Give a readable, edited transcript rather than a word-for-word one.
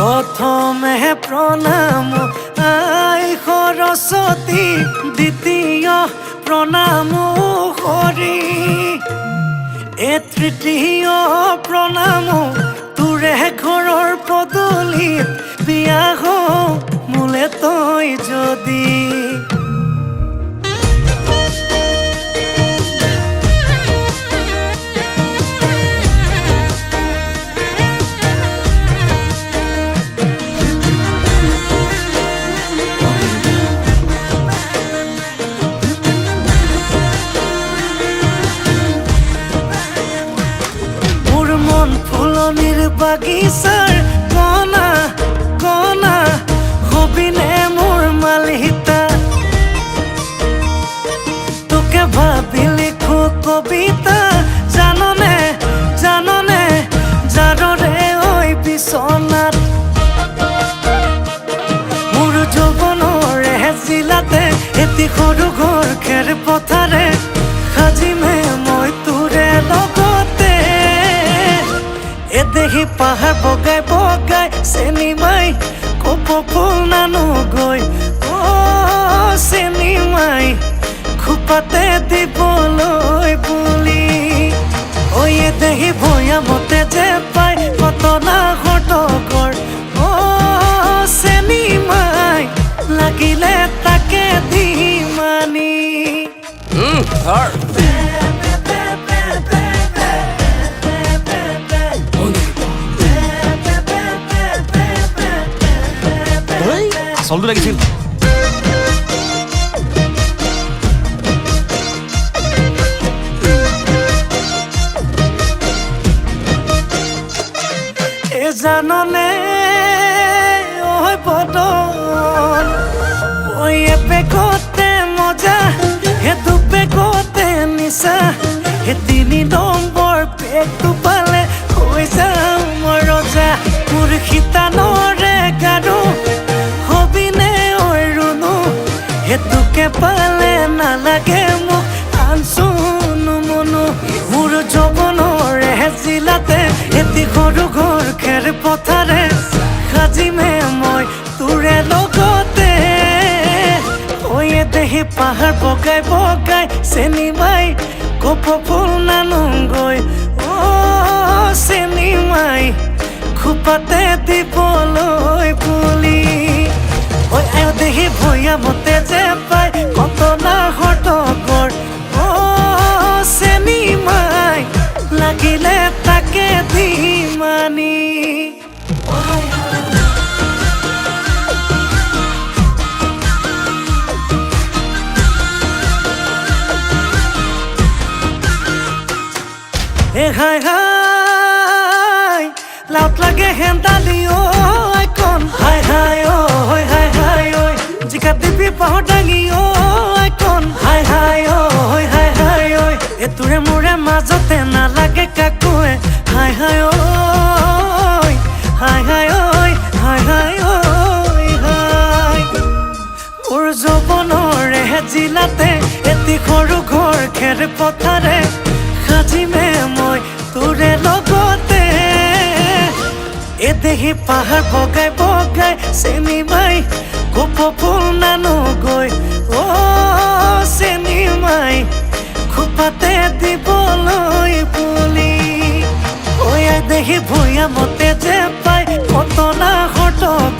প্ৰথমে প্ৰণাম আই সৰস্বতী, দ্বিতীয় প্ৰণাম হৰি, এ তৃতীয় প্ৰণাম তোৰে ঘৰৰ পদূলিত বিয়া হওঁ মোলে তই যদি। ফুলনিৰ বাগিচাৰ কণা কণা হবিনে মোৰ মালিতা, তোকে ভাবি লিখো কবিতা, জাননে জাননে জাৰৰে ঐ বিচনাত। মোৰ যৌৱনৰে জিলাতে এটি সৰু ঘৰ খেৰ পথাৰে সাজিমে মই তোৰে লগতে। দেহি পাহাৰ বগাই বগাই চেনিমাই কপৌ ফুল নানো গৈ, চেনিমাই খোপাতে দিবলৈ বুলি। দেহি ভৈয়ামতে যে পাই কটনা ঘটকৰ, চেনিমাই লাগিলে তাকে দি মানি। আচলটো লাগিছিল। জাননে ঐ বদন, পেকতে মজা হে দুপেকতে নিচা, হে 3 নম্বৰ পেকটো পালে হৈ যাম মই ৰজা। মোৰ শীতানৰে গাৰু হবিনে ঐ ৰুণু, হেতুকে পালে নালাগে মোক আনচুনো মনো। মোৰ যৌৱনৰে জিলাতে এটি সৰু ঘৰ খেৰ পথাৰে সাজিমে মই তোৰে লগতে। দেহি পাহাৰ বগাই বগাই চেনিমাই কপৌ ফুল নানোগৈ, চেনিমাই খোপাতে দিবলৈ বুলি। দেহি ভৈয়ামতে যে পাই কটনা ঘটকৰ, চেনিমাই লাগিলে তাকে দি মানি। হাই হাই লাউত লাগে হেন্দালি আইকন, হাই হাই ঐ হাই হাই ঐ জিকা দিবি পাহৰ দাঙি আইকন, হাই হাই ঐ হাই হাই ঐ তোৰে মোৰে মাজতে নালাগে কাকোৱে, হাই হাই ঐ হাই হাই ঐ হাই হাই ঐ হাই। মোৰ যৌৱনৰে জিলাতে এটি সৰু ঘৰ খেৰ পথাৰে সাজিমে মই তোৰে লগতে। দেহি পাহাৰ বগাই বগাই চেনিমাই কপৌ ফুল নানোগৈ, চেনিমাই খোপাতে দিবলৈ বুলি। দেহি ভৈয়ামতে যে পাই কটনা ঘটকৰ,